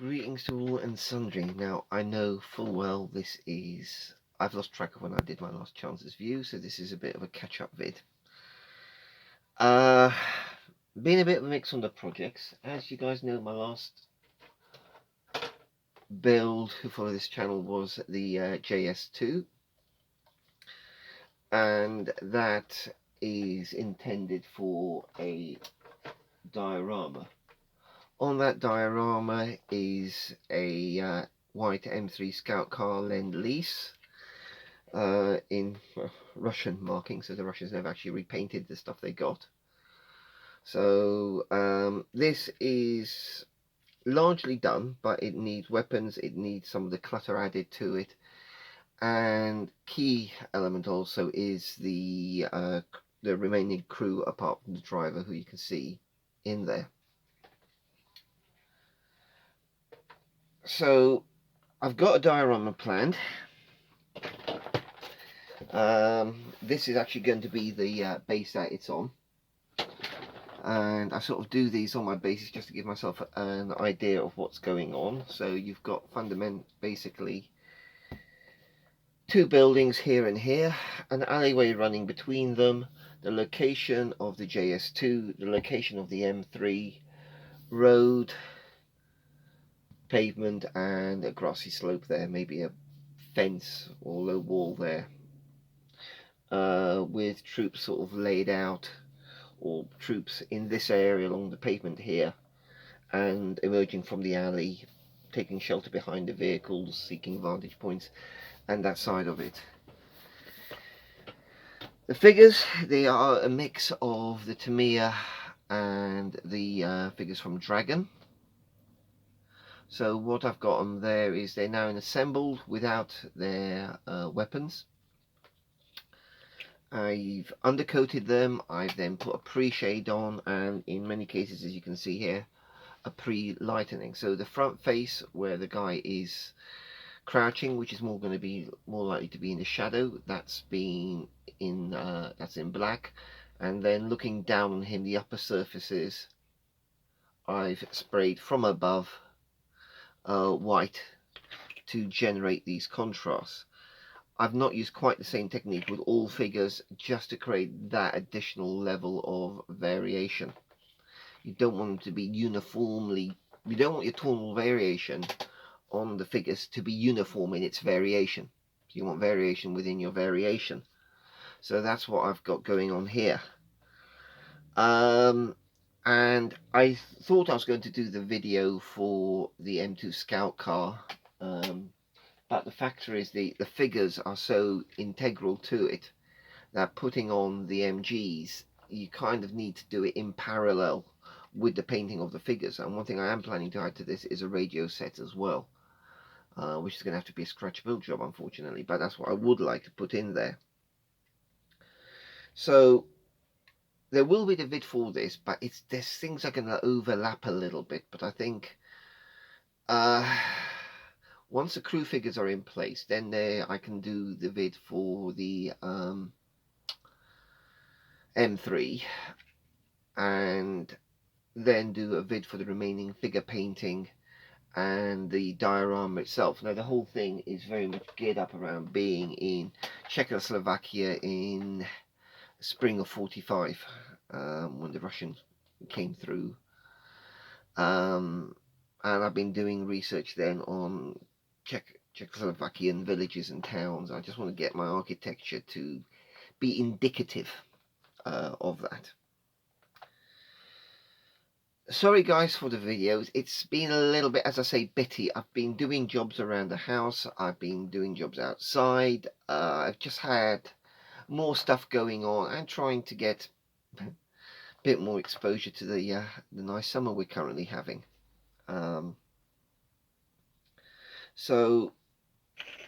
Greetings to all and sundry. Now, I know full well I've lost track of when I did my last Chance's View, so this is a bit of a catch-up vid. Been a bit of a mix on the projects. As you guys know, my last build who follow this channel was the JS2, and that is intended for a diorama. On that diorama is a white M3 Scout car lease in Russian marking, so the Russians never actually repainted the stuff they got. So this is largely done, but it needs weapons, it needs some of the clutter added to it, and key element also is the remaining crew apart from the driver, who you can see in there. So I've got a diorama planned. This is actually going to be the base that it's on, and I sort of do these on my bases just to give myself an idea of what's going on. So you've got basically two buildings here and here, an alleyway running between them, the location of the JS2, the location of the M3, road, pavement, and a grassy slope there, maybe a fence or low wall there, with troops sort of laid out, or troops in this area along the pavement here, and emerging from the alley, taking shelter behind the vehicles, seeking vantage points, and that side of it. The figures, they are a mix of the Tamiya and the figures from Dragon. So what I've got on there is they're now assembled without their weapons. I've undercoated them, I've then put a pre-shade on, and in many cases, as you can see here, a pre-lightening. So the front face, where the guy is crouching, which is more likely to be in the shadow, that's in black, and then looking down on him, the upper surfaces I've sprayed from above white to generate these contrasts. I've not used quite the same technique with all figures, just to create that additional level of variation. You don't want them to be uniformly, you don't want your tonal variation on the figures to be uniform in its variation. You want variation within your variation. So that's what I've got going on here. And I thought I was going to do the video for the M2 Scout car, but the factor is the figures are so integral to it that putting on the MGs, you kind of need to do it in parallel with the painting of the figures. And one thing I am planning to add to this is a radio set as well, which is going to have to be a scratch build job, unfortunately, but that's what I would like to put in there. So there will be the vid for this, but there's things are going to overlap a little bit. But I think once the crew figures are in place, then I can do the vid for the M3, and then do a vid for the remaining figure painting and the diorama itself. Now the whole thing is very much geared up around being in Czechoslovakia in spring of '45, when the Russians came through, and I've been doing research then on Czechoslovakian villages and towns. I just want to get my architecture to be indicative of that. Sorry guys for the videos, it's been a little bit, as I say, bitty. I've been doing jobs around the house, I've been doing jobs outside, I've just had more stuff going on and trying to get a bit more exposure to the nice summer we're currently having. So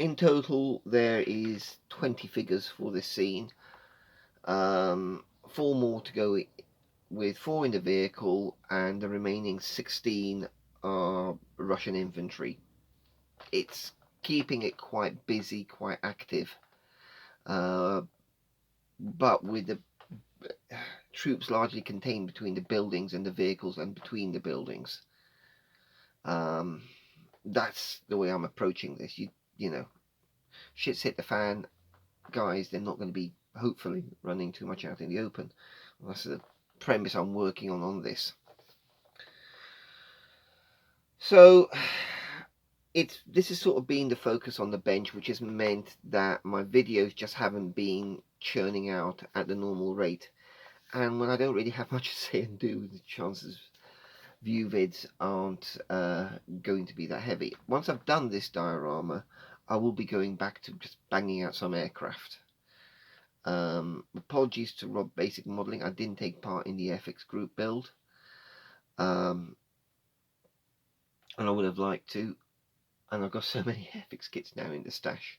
in total there is 20 figures for this scene, 4 more to go with 4 in the vehicle, and the remaining 16 are Russian infantry. It's keeping it quite busy, quite active, but with the troops largely contained between the buildings and the vehicles and between the buildings. that's the way I'm approaching this. You know, shit's hit the fan, guys. They're not going to be, hopefully, running too much out in the open. That's the premise I'm working on this. So this has sort of been the focus on the bench, which has meant that my videos just haven't been churning out at the normal rate. And when I don't really have much to say and do, the chances view vids aren't going to be that heavy. Once I've done this diorama, I will be going back to just banging out some aircraft. Apologies to Rob Basic Modelling, I didn't take part in the FX group build, and I would have liked to, and I've got so many FX kits now in the stash.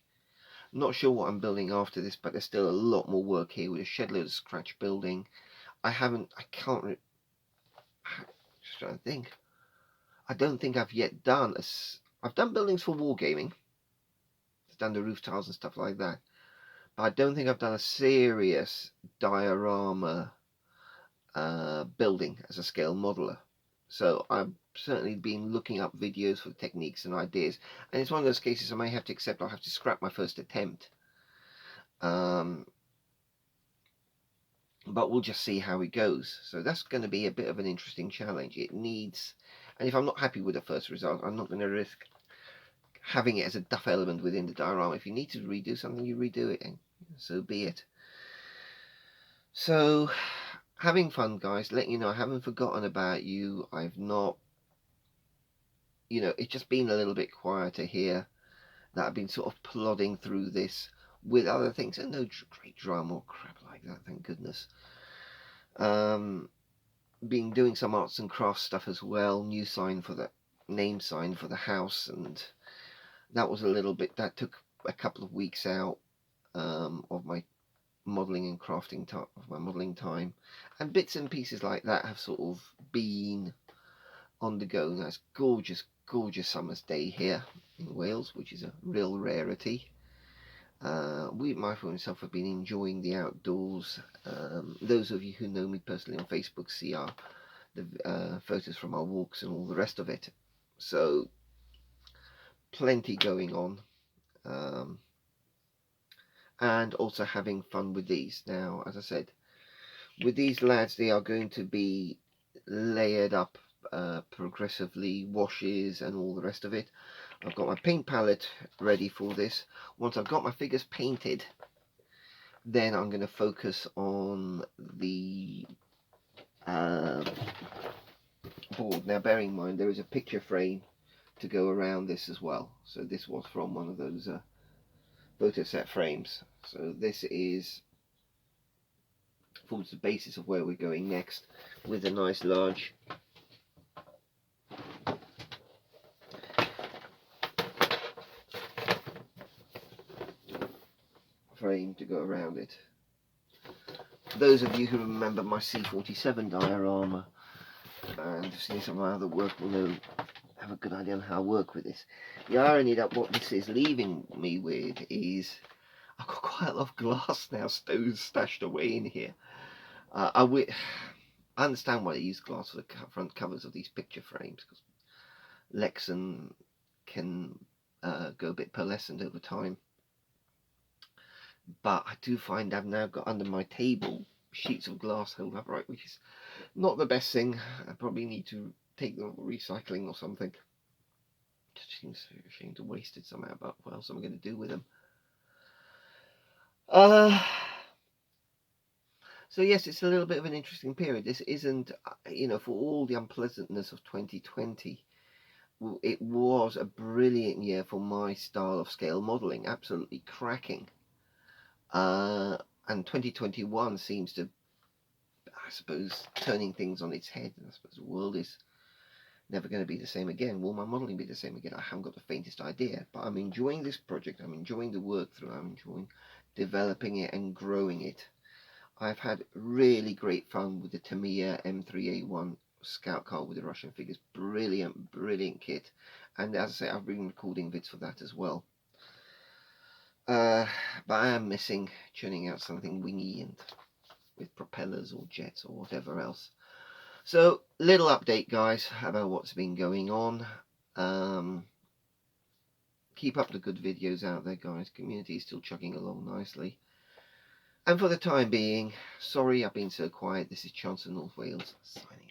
Not sure what I'm building after this, but there's still a lot more work here with a shed load of scratch building. I can't, just trying to think. I don't think I've yet done I've done buildings for wargaming. I've done the roof tiles and stuff like that. But I don't think I've done a serious diorama building as a scale modeler. So I've certainly been looking up videos for techniques and ideas. And it's one of those cases I may have to accept I'll have to scrap my first attempt. But we'll just see how it goes. So that's going to be a bit of an interesting challenge. It needs, and if I'm not happy with the first result, I'm not going to risk having it as a duff element within the diorama. If you need to redo something, you redo it, and so be it. So, having fun, guys. Letting you know, I haven't forgotten about you. I've not, it's just been a little bit quieter here. That I've been sort of plodding through this with other things, and no great drama or crap like that, thank goodness. Been doing some arts and crafts stuff as well. New sign for the name sign for the house, and that was a little bit, that took a couple of weeks out of my modelling and crafting time, of my modelling time, and bits and pieces like that have sort of been on the go. Now it's gorgeous summer's day here in Wales, which is a real rarity. My for myself have been enjoying the outdoors. Those of you who know me personally on Facebook see the photos from our walks and all the rest of it. So plenty going on, and also having fun with these. Now, as I said, with these lads, they are going to be layered up progressively, washes and all the rest of it. I've got my paint palette ready for this. Once I've got my figures painted, then I'm going to focus on the board. Now, bearing in mind, there is a picture frame to go around this as well. So this was from one of those photo set frames. So this forms the basis of where we're going next, with a nice large frame to go around it. Those of you who remember my C47 diorama and have seen some of my other work will have a good idea on how I work with this. The irony that what this is leaving me with is I've got quite a lot of glass now stashed away in here. I understand why they use glass for the front covers of these picture frames, because Lexan can go a bit pearlescent over time. But I do find I've now got under my table sheets of glass held upright, which is not the best thing. I probably need to take them recycling or something. Just seems so ashamed to waste it somehow, but what else am I going to do with them? So yes, it's a little bit of an interesting period. This isn't, for all the unpleasantness of 2020, it was a brilliant year for my style of scale modelling, absolutely cracking. And 2021 seems to, I suppose, turning things on its head. I suppose the world is never going to be the same again. Will my modelling be the same again? I haven't got the faintest idea, but I'm enjoying this project. I'm enjoying the work through. I'm enjoying developing it and growing it. I've had really great fun with the Tamiya M3A1 Scout car with the Russian figures. Brilliant kit. And as I say, I've been recording vids for that as well. But I am missing churning out something wingy and with propellers or jets or whatever else. So, little update, guys, about what's been going on. Keep up the good videos out there, guys. Community is still chugging along nicely. And for the time being, sorry I've been so quiet. This is Chancellor North Wales signing